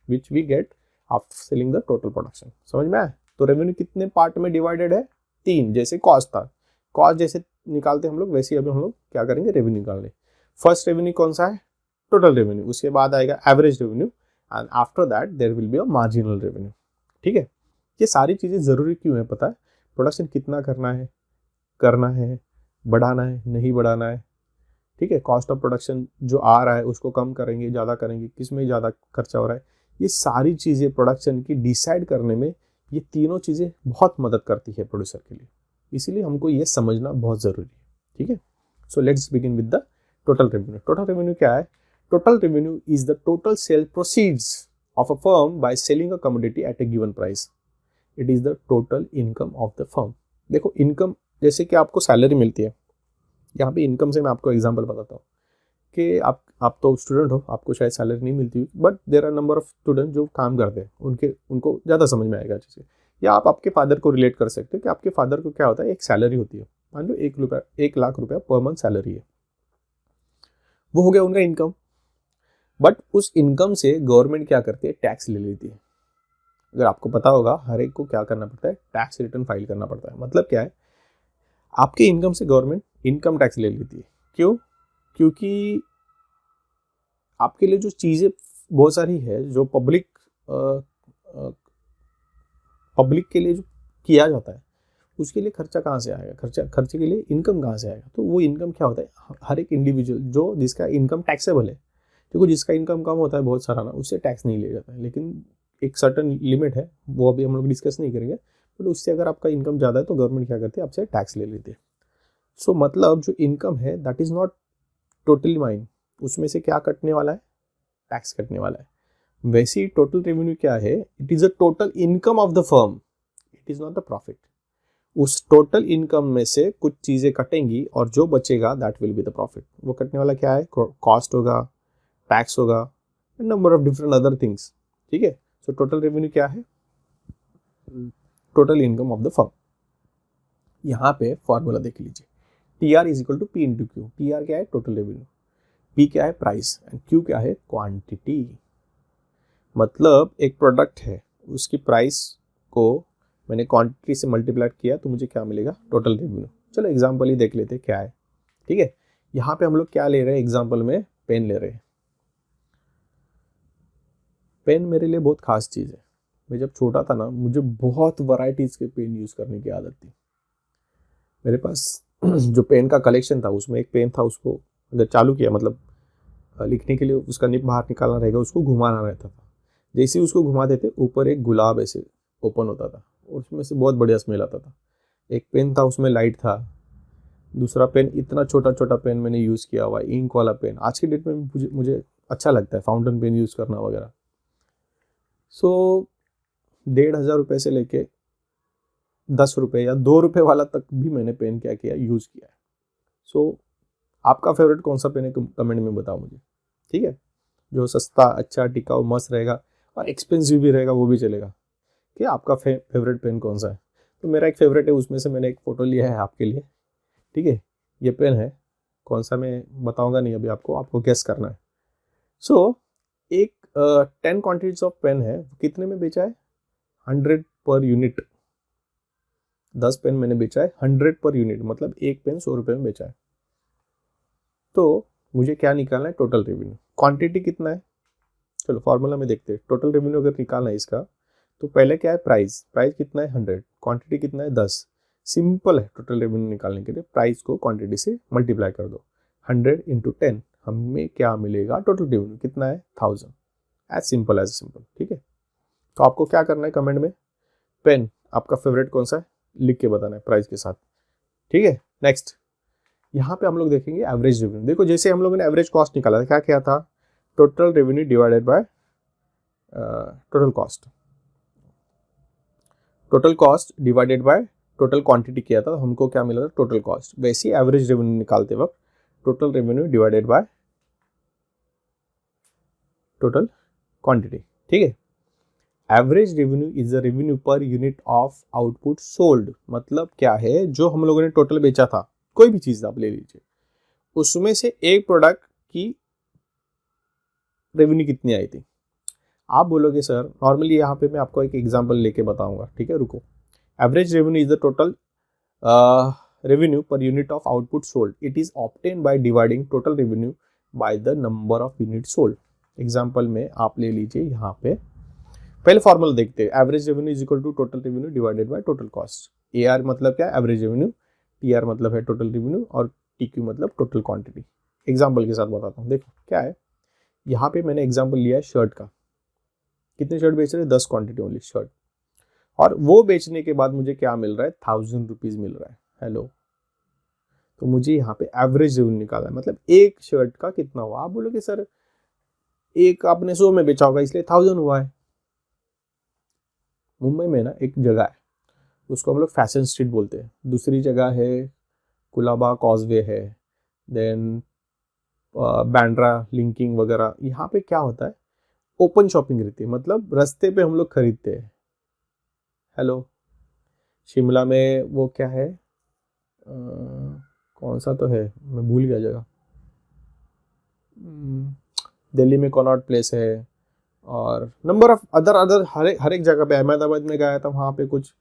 which we get after selling the total production. समझ में आया। तो रेवेन्यू कितने पार्ट में डिवाइडेड है, 3। जैसे कॉस्ट था, कॉस्ट जैसे निकालते हम लोग, वैसे ही अभी हम लोग क्या करेंगे, रेवेन्यू निकालने। फर्स्ट रेवेन्यू कौन सा है, टोटल रेवेन्यू, उसके बाद आएगा average revenue and after that there will be a marginal revenue. ठीक है, ये सारी चीज़ें ज़रूरी क्यों है पता है, प्रोडक्शन कितना करना है, बढ़ाना है, नहीं बढ़ाना है। ठीक है, कॉस्ट ऑफ प्रोडक्शन जो आ रहा है उसको कम करेंगे, ज़्यादा करेंगे, किस में ज़्यादा खर्चा हो रहा है, ये सारी चीज़ें प्रोडक्शन की डिसाइड करने में ये तीनों चीज़ें बहुत मदद करती है प्रोड्यूसर के लिए, इसीलिए हमको ये समझना बहुत ज़रूरी है। ठीक है, so let's begin with the total revenue. Total revenue क्या है, total revenue is the total sale proceeds of a firm by selling a commodity at a given price. It is the total income of the firm. देखो income, जैसे कि आपको salary मिलती है, यहाँ पे इनकम से मैं आपको एग्जांपल बताता हूँ कि आप तो स्टूडेंट हो, आपको शायद सैलरी नहीं मिलती, but there are number of student जो काम करते हैं, उनको ज़्यादा समझ में आएगा चीज़ें। या आप आपके फादर को रिलेट कर सकते हो कि आपके फादर को क्या होता है, एक सैलरी होती है, मान लो 1 लाख रुपया पर मंथ सैलरी है, वो हो गया उनका इनकम। बट उस इनकम से गवर्नमेंट क्या करती है, टैक्स ले लेती है। अगर आपको पता होगा, हर एक को क्या करना पड़ता है, टैक्स रिटर्न फाइल करना पड़ता है। मतलब क्या है, आपके इनकम से गवर्नमेंट इनकम टैक्स ले लेती है। क्यों, क्योंकि आपके लिए जो चीज़ें बहुत सारी है, जो पब्लिक के लिए जो किया जाता है, उसके लिए खर्चा कहाँ से आएगा, खर्चे के लिए इनकम कहाँ से आएगा। तो वो इनकम क्या होता है, हर एक इंडिविजुअल जो जिसका इनकम टैक्सेबल है, देखो जिसका इनकम कम होता है बहुत सारा ना, उससे टैक्स नहीं लिया जाता है, लेकिन एक सर्टन लिमिट है, वो अभी हम लोग डिस्कस नहीं करेंगे। बट उससे अगर आपका इनकम ज़्यादा है तो गवर्नमेंट क्या करती है, आपसे टैक्स ले लेती है। सो मतलब जो इनकम है that is not totally mine, उसमें से क्या कटने वाला है, टैक्स कटने वाला है। वैसे ही टोटल रेवेन्यू क्या है, it is a total income of the firm, it is not the profit. उस टोटल इनकम में से कुछ चीज़ें कटेंगी और जो बचेगा that will be the profit. वो कटने वाला क्या है, कॉस्ट होगा, टैक्स होगा, number of different other things. ठीक है, सो टोटल रेवेन्यू क्या है, total income of the firm. यहाँ पे फॉर्मूला देख लीजिए, T R is equal to P into Q. T R क्या है, टोटल रेवेन्यू, पी क्या है, प्राइस, एंड क्यू क्या है, क्वांटिटी। मतलब एक प्रोडक्ट है, उसकी प्राइस को मैंने क्वांटिटी से मल्टीप्लाई किया तो मुझे क्या मिलेगा, टोटल रेवेन्यू। चलो एग्जांपल ही देख लेते हैं क्या है। ठीक है, यहाँ पे हम लोग क्या ले रहे हैं, एग्जांपल में पेन ले रहे हैं। पेन मेरे लिए बहुत खास चीज़ है। मैं जब छोटा था ना, मुझे बहुत वैरायटीज़ के पेन यूज़ करने की आदत थी। मेरे पास जो पेन का कलेक्शन था, उसमें एक पेन था, उसको अगर चालू किया, मतलब लिखने के लिए उसका निब बाहर निकालना रहेगा, उसको घुमाना रहता था। जैसे ही उसको घुमा देते, ऊपर एक गुलाब ऐसे ओपन होता था और उसमें से बहुत बढ़िया स्मेल आता था। एक पेन था, उसमें लाइट था। दूसरा पेन, इतना छोटा छोटा पेन मैंने यूज़ किया हुआ, इंक वाला पेन। आज के डेट में मुझे अच्छा लगता है फाउंटेन पेन यूज़ करना वगैरह। सो 1,500 से लेके 10 रुपये या 2 रुपये वाला तक भी मैंने पेन क्या किया, यूज़ किया है। सो आपका फेवरेट कौन सा पेन है, कमेंट में बताओ मुझे। ठीक है, जो सस्ता, अच्छा, टिकाऊ, मस्त रहेगा और एक्सपेंसिव भी रहेगा, वो भी चलेगा। कि आपका फेवरेट पेन कौन सा है। तो मेरा एक फेवरेट है, उसमें से मैंने एक फ़ोटो लिया है आपके लिए। ठीक है, ये पेन है, कौन सा मैं बताऊंगा नहीं अभी, आपको गेस करना है। सो एक 10 क्वान्टिटीज ऑफ पेन है, कितने में बेचा है, 100 पर यूनिट। 10 पेन मैंने बेचा है 100 पर यूनिट, मतलब एक पेन 100 रुपये में बेचा है। तो मुझे क्या निकालना है, टोटल रेवेन्यू। क्वांटिटी कितना है, चलो फॉर्मूला में देखते हैं। टोटल रेवेन्यू अगर निकालना है इसका, तो पहले क्या है, प्राइस कितना है, 100, क्वांटिटी कितना है, 10। सिंपल है टोटल रेवेन्यू निकालने के लिए, प्राइस को क्वांटिटी से मल्टीप्लाई कर दो, 100 इंटू 10, हमें क्या मिलेगा, टोटल रेवेन्यू कितना है, 1000। As simple. ठीक है, तो आपको क्या करना है, कमेंट में पेन आपका फेवरेट कौन सा है लिख के बताना है प्राइस के साथ। ठीक है, नेक्स्ट यहाँ पे हम लोग देखेंगे एवरेज रेवेन्यू। देखो जैसे हम लोगों ने एवरेज कॉस्ट निकाला था, क्या था, total revenue divided by total cost divided by total quantity किया था, हमको क्या मिला था, टोटल कॉस्ट। वैसे ही एवरेज रेवेन्यू निकालते वक्त total revenue divided by total quantity. ठीक है, average revenue is the revenue per unit of output sold. मतलब क्या है, जो हम लोगों ने टोटल बेचा था, कोई भी चीज आप ले लीजिए, उसमें से एक प्रोडक्ट की रेवेन्यू कितनी आई थी। आप बोलोगे सर, नॉर्मली यहाँ पे मैं आपको एक एग्जांपल लेके बताऊंगा। ठीक है, रुको। Average revenue is the total revenue per unit of output sold. It is obtained by dividing total revenue by the number of units sold. Example में आप ले लीजिए यहाँ पे, पहले फॉर्मूला देखते हैं, average revenue is equal to total revenue divided by total cost. A R मतलब क्या है, एवरेज रेवेन्यू, टी आर मतलब है टोटल रेवेन्यू, और टी क्यू मतलब टोटल क्वांटिटी. एग्जाम्पल के साथ बताता हूँ. देखो क्या है, यहाँ पे मैंने एग्जाम्पल लिया है शर्ट का. कितने शर्ट बेच रहे हैं, 10 क्वांटिटी ओनली शर्ट, और वो बेचने के बाद मुझे क्या मिल रहा है, 1000 रुपीज मिल रहा है. हेलो, तो मुझे यहाँ पे एवरेज रेवेन्यू निकालना है, मतलब एक शर्ट का कितना हुआ. आप बोलोगे सर एक आपने 100 में बेचा होगा इसलिए 1000 हुआ है. मुंबई में ना एक जगह है, उसको हम लोग फैशन स्ट्रीट बोलते हैं. दूसरी जगह है कुलाबा कॉजवे है, देन बैंड्रा लिंकिंग वगैरह. यहाँ पे क्या होता है, ओपन शॉपिंग रहती है, मतलब रास्ते पे हम लोग खरीदते हैं. हेलो, शिमला में वो क्या है, कौन सा तो है, मैं भूल गया जगह. दिल्ली में कॉनॉट प्लेस है, और नंबर ऑफ अदर हर एक जगह पे. अहमदाबाद में गया था, वहाँ पे कुछ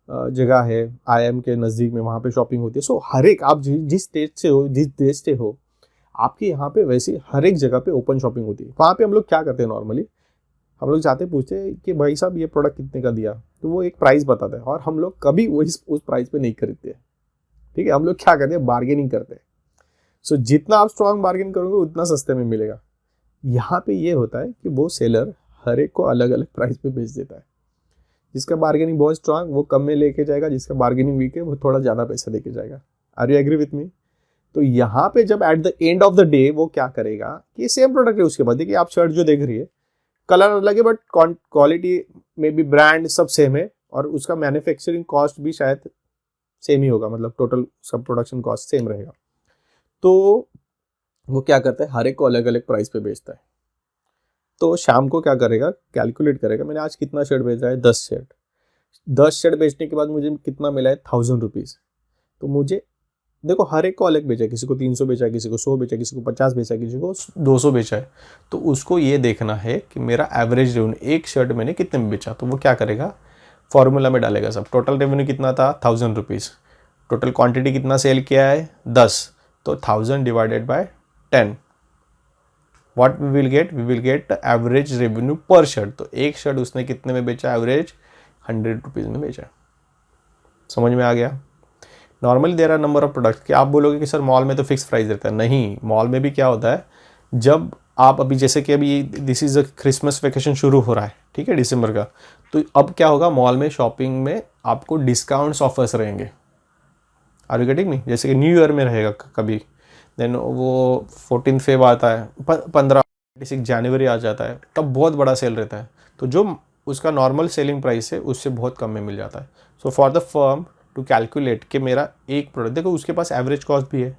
जगह है IIM के नज़दीक में, वहाँ पे शॉपिंग होती है. सो हर एक, आप जिस स्टेट से हो, जिस देश से हो, आपके यहाँ पे वैसे हर एक जगह पे ओपन शॉपिंग होती है. वहाँ पे हम लोग क्या करते हैं, नॉर्मली हम लोग जाते पूछते हैं कि भाई साहब ये प्रोडक्ट कितने का दिया, तो वो एक प्राइस बताता है, और हम लोग कभी वो उस प्राइस पे नहीं खरीदते. ठीक है, हम लोग क्या करते हैं, बार्गेनिंग करते हैं. सो जितना आप स्ट्रॉन्ग बार्गेन करोगे उतना सस्ते में मिलेगा. यहाँ पे ये होता है कि वो सेलर हर एक को अलग अलग प्राइस पे बेच देता है. जिसका बार्गेनिंग बहुत स्ट्रांग वो कम में लेके जाएगा, जिसका बार्गेनिंग वीक है वो थोड़ा ज़्यादा पैसा लेके जाएगा. Are you agree with me? तो यहाँ पे जब at the end of the day वो क्या करेगा कि सेम प्रोडक्ट है, उसके बाद देखिए आप शर्ट जो देख रही है, कलर अलग है बट क्वालिटी में भी ब्रांड सब सेम है, और उसका मैन्युफैक्चरिंग कॉस्ट भी शायद सेम ही होगा, मतलब टोटल सब प्रोडक्शन कॉस्ट सेम रहेगा. तो वो क्या करता है, हर एक को अलग अलग प्राइस पे बेचता है. तो शाम को क्या करेगा, कैलकुलेट करेगा, मैंने आज कितना शर्ट बेचा है, 10 शर्ट. 10 शर्ट बेचने के बाद मुझे कितना मिला है, 1000 रुपीज़. तो मुझे देखो हर एक को अलग बेचा है, किसी को 300 बेचा है, किसी को 100 बेचा है, किसी को 50 बेचा है, किसी को 200 बेचा है. तो उसको ये देखना है कि मेरा एवरेज रेवेन्यू एक शर्ट मैंने कितने में बेचा. तो वो क्या करेगा, फॉर्मूला में डालेगा सब. टोटल रेवेन्यू कितना था, 1000 रुपीज़. टोटल क्वांटिटी कितना सेल किया है, 10. तो 1000 divided by 10, what we will get, we will get the average revenue per shirt. तो एक शर्ट उसने कितने में बेचा, एवरेज 100 रुपीज़ में बेचा. समझ में आ गया? Normally there are number of products. कि आप बोलोगे कि सर मॉल में तो फिक्स प्राइस रहता है. नहीं, मॉल में भी क्या होता है, जब आप अभी जैसे कि अभी this is a Christmas vacation शुरू हो रहा है, ठीक है, दिसंबर का. तो अब क्या होगा, मॉल में शॉपिंग में आपको डिस्काउंट्स ऑफर्स रहेंगे. Are you getting me? जैसे कि न्यू ईयर में रहेगा कभी, देन वो 14 फेब आता है, 26 जनवरी आ जाता है, तब बहुत बड़ा सेल रहता है. तो जो उसका नॉर्मल सेलिंग प्राइस है उससे बहुत कम में मिल जाता है. So for the firm to calculate कि मेरा एक प्रोडक्ट, देखो उसके पास एवरेज कॉस्ट भी है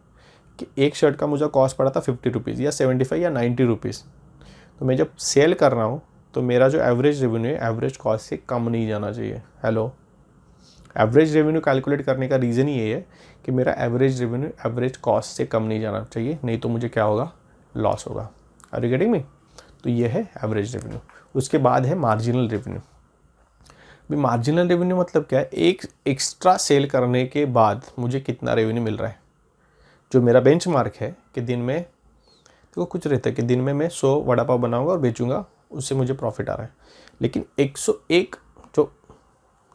कि एक शर्ट का मुझे कॉस्ट पड़ा था 50 रुपीज़ या 75 या 90 रुपीज़. तो मैं जब सेल कर रहा हूँ तो मेरा जो एवरेज रेवेन्यू है एवरेज कॉस्ट से कम नहीं जाना चाहिए. हेलो, एवरेज रेवेन्यू कैलकुलेट करने का रीज़न ही ये है कि मेरा एवरेज रेवेन्यू एवरेज कॉस्ट से कम नहीं जाना चाहिए, नहीं तो मुझे क्या होगा, लॉस होगा. Are you getting me? तो ये है एवरेज रेवेन्यू. उसके बाद है मार्जिनल रेवेन्यू. भी मार्जिनल रेवेन्यू मतलब क्या है, एक एक्स्ट्रा सेल करने के बाद मुझे कितना रेवेन्यू मिल रहा है. जो मेरा बेंचमार्क है कि दिन में तो कुछ रहता है कि दिन में मैं 100 वड़ा पाव बनाऊंगा और बेचूंगा, उससे मुझे प्रॉफिट आ रहा है. लेकिन 101 जो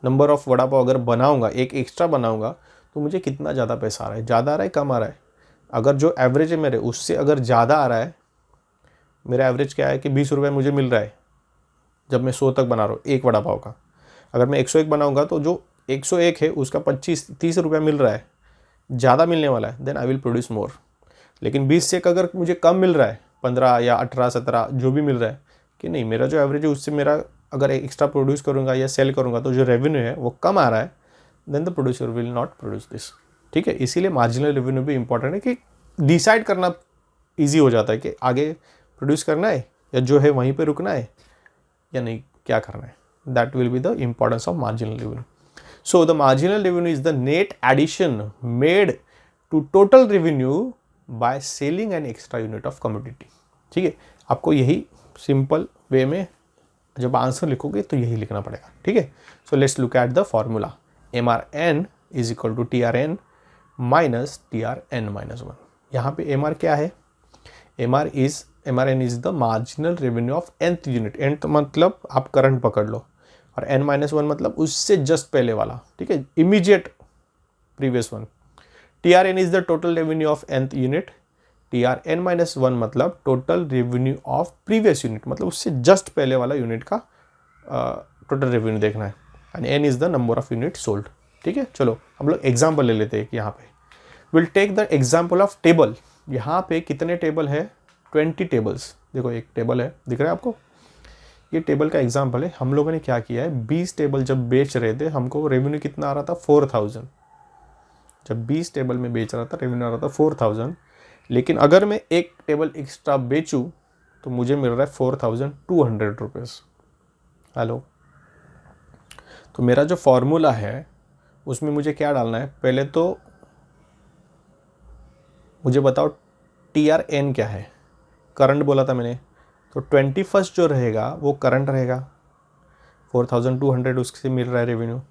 नंबर ऑफ वड़ा पाव अगर बनाऊंगा, एक एक्स्ट्रा बनाऊंगा, तो मुझे कितना ज़्यादा पैसा आ रहा है, ज़्यादा आ रहा है, कम आ रहा है. अगर जो एवरेज है मेरे उससे अगर ज़्यादा आ रहा है, मेरा एवरेज क्या है कि 20 रुपये मुझे मिल रहा है जब मैं 100 तक बना रहा हूँ एक वड़ा पाव का. अगर मैं 101 बनाऊंगा तो जो 101 है उसका 25-30 रुपया मिल रहा है, ज़्यादा मिलने वाला है, then I will produce more. लेकिन 20 से अगर मुझे कम मिल रहा है, 15 या 18-17 जो भी मिल रहा है, कि नहीं मेरा जो एवरेज है उससे मेरा अगर एक्स्ट्रा प्रोड्यूस करूँगा या सेल करूँगा तो जो रेवेन्यू है वो कम आ रहा है, then the producer will not produce this. ठीक है, इसीलिए मार्जिनल रेवेन्यू भी इंपॉर्टेंट है कि डिसाइड करना ईजी हो जाता है कि आगे प्रोड्यूस करना है या जो है वहीं पर रुकना है या नहीं, क्या करना है. That will be the importance of marginal revenue. So the marginal revenue is the net addition made to total revenue by selling an extra unit of commodity. ठीक है, आपको यही सिंपल वे में जब आंसर लिखोगे तो यही लिखना पड़ेगा. ठीक है, so let's look at the formula. MRN is equal to TRN minus TRN-1। यहाँ पे MR क्या है? MRN is the marginal revenue of nth unit. nth मतलब आप करंट पकड़ लो, और N-1 मतलब उससे जस्ट पहले वाला, ठीक है, immediate previous one. TRN is the total revenue of nth unit. TRN-1 मतलब total revenue of previous unit, मतलब उससे जस्ट पहले वाला यूनिट का टोटल रेवेन्यू देखना है। And N is the number of unit sold. ठीक है, चलो हम लोग एग्जाम्पल ले लेते हैं। यहाँ पे will take the example of table. यहाँ पे कितने टेबल है? 20 टेबल्स। देखो एक टेबल है, दिख रहा है आपको? ये टेबल का एग्जाम्पल है। हम लोगों ने क्या किया है, 20 टेबल जब बेच रहे थे, हमको रेवेन्यू कितना आ रहा था? 4000। जब 20 टेबल में बेच रहा था, रेवेन्यू आ रहा था 4000। लेकिन अगर मैं एक टेबल एक्स्ट्रा बेचूं तो मुझे मिल रहा है 4200 रुपीज़। हेलो, तो मेरा जो फॉर्मूला है उसमें मुझे क्या डालना है? पहले तो मुझे बताओ TRN क्या है? करंट बोला था मैंने, तो 21 जो रहेगा वो करंट रहेगा, 4200 उससे मिल रहा है रेवेन्यू।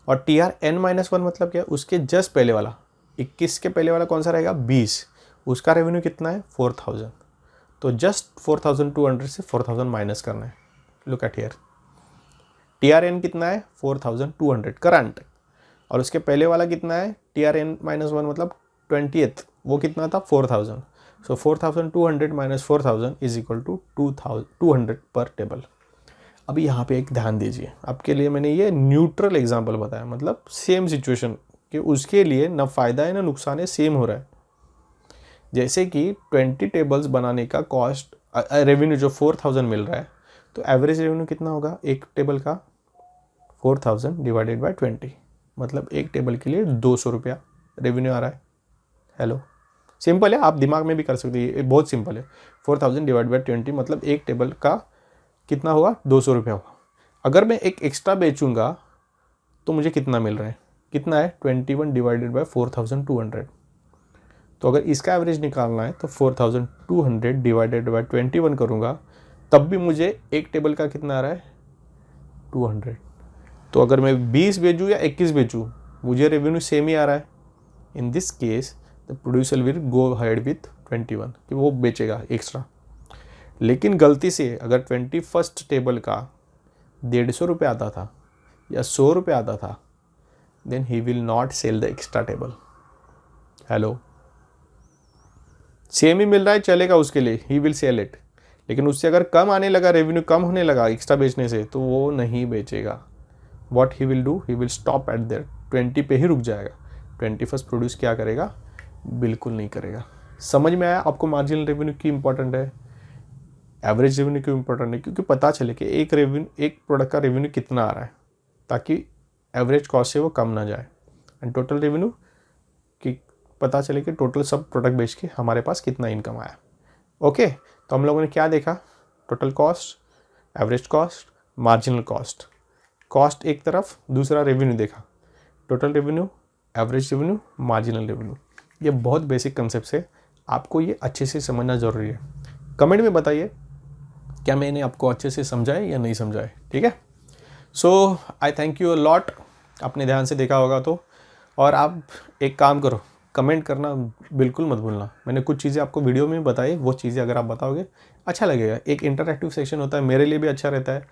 और TRN-1 मतलब क्या? उसके जस्ट पहले वाला, 21 के पहले वाला कौन सा रहेगा? 20। उसका रेवेन्यू कितना है? 4000। तो जस्ट 4200 से 4000 माइनस करना है। लुक एट हियर, TRN कितना है? 4200 करंट। और उसके पहले वाला कितना है? TRN-1 मतलब 20th, वो कितना था? 4000। सो 4200 माइनस 4000 इज इक्वल टू 200 पर टेबल। अभी यहाँ पे एक ध्यान दीजिए, आपके लिए मैंने ये न्यूट्रल एग्जांपल बताया, मतलब सेम सिचुएशन कि उसके लिए ना फ़ायदा है ना नुकसान है, सेम हो रहा है। जैसे कि 20 टेबल्स बनाने का कॉस्ट रेवेन्यू जो 4000 मिल रहा है, तो एवरेज रेवेन्यू कितना होगा एक टेबल का? 4000 डिवाइडेड बाय 20, मतलब एक टेबल के लिए 200 रुपया रेवेन्यू आ रहा है। हेलो, सिंपल है, आप दिमाग में भी कर सकते हैं, ये बहुत सिंपल है। 4000 डिवाइड बाय 20 मतलब एक टेबल का कितना होगा? 200 रुपया होगा। अगर मैं एक एक्स्ट्रा बेचूंगा तो मुझे कितना मिल रहा है? कितना है? 21 डिवाइडेड बाय 4200। तो अगर इसका एवरेज निकालना है तो 4200 डिवाइडेड बाय 21 करूँगा, तब भी मुझे एक टेबल का कितना आ रहा है? 200। तो अगर मैं 20 बेचूँ या 21 बेचूँ, मुझे रेवेन्यू सेम ही आ रहा है। इन this case the producer will go ahead with 21, कि वो बेचेगा एक्स्ट्रा। लेकिन गलती से अगर 21st टेबल का 150 रुपये आता था या 100 रुपये आता था, then he will not sell the extra table. Hello, same ही मिल रहा है चलेगा उसके लिए, ही विल सेल इट। लेकिन उससे अगर कम आने लगा, रेवेन्यू कम होने लगा एक्स्ट्रा बेचने से, तो वो नहीं बेचेगा। What he will do, he will stop at there, 20 पे ही रुक जाएगा। 21st प्रोड्यूस क्या करेगा? बिल्कुल नहीं करेगा। समझ में आया आपको मार्जिनल रेवेन्यू क्यों इंपॉर्टेंट है, एवरेज रेवेन्यू क्यों इंपॉर्टेंट है? क्योंकि पता चले कि एक प्रोडक्ट का रेवेन्यू कितना आ रहा है, ताकि एवरेज कॉस्ट से वो कम ना जाए, एंड टोटल रेवेन्यू कि पता चले कि टोटल सब प्रोडक्ट बेच के हमारे पास कितना इनकम आया। ओके, तो हम लोगों ने क्या देखा? Total cost, average cost, marginal cost. Cost एक तरफ, दूसरा रेवेन्यू देखा, total revenue, average revenue, marginal revenue. ये बहुत बेसिक कंसेप्ट है, आपको ये अच्छे से समझना ज़रूरी है। कमेंट में बताइए क्या मैंने आपको अच्छे से समझाए या नहीं समझाए, ठीक है? So I thank you a lot, आपने ध्यान से देखा होगा तो। और आप एक काम करो, कमेंट करना बिल्कुल मत भूलना। मैंने कुछ चीज़ें आपको वीडियो में बताई, वो चीज़ें अगर आप बताओगे अच्छा लगेगा। एक इंटरैक्टिव सेक्शन होता है, मेरे लिए भी अच्छा रहता है।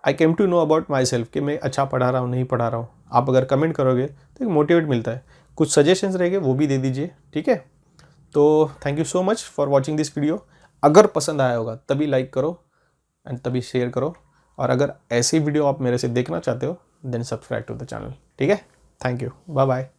I came to know about myself कि मैं अच्छा पढ़ा रहा हूँ नहीं पढ़ा रहा हूँ। आप अगर कमेंट करोगे तो एक मोटिवेट मिलता है। कुछ सजेशंस रहेंगे वो भी दे दीजिए, ठीक है? तो thank you so much for watching this video. अगर पसंद आया होगा तभी लाइक करो एंड तभी शेयर करो, और अगर ऐसी वीडियो आप मेरे से देखना चाहते हो then subscribe to the channel, ठीक है? Thank you, bye bye.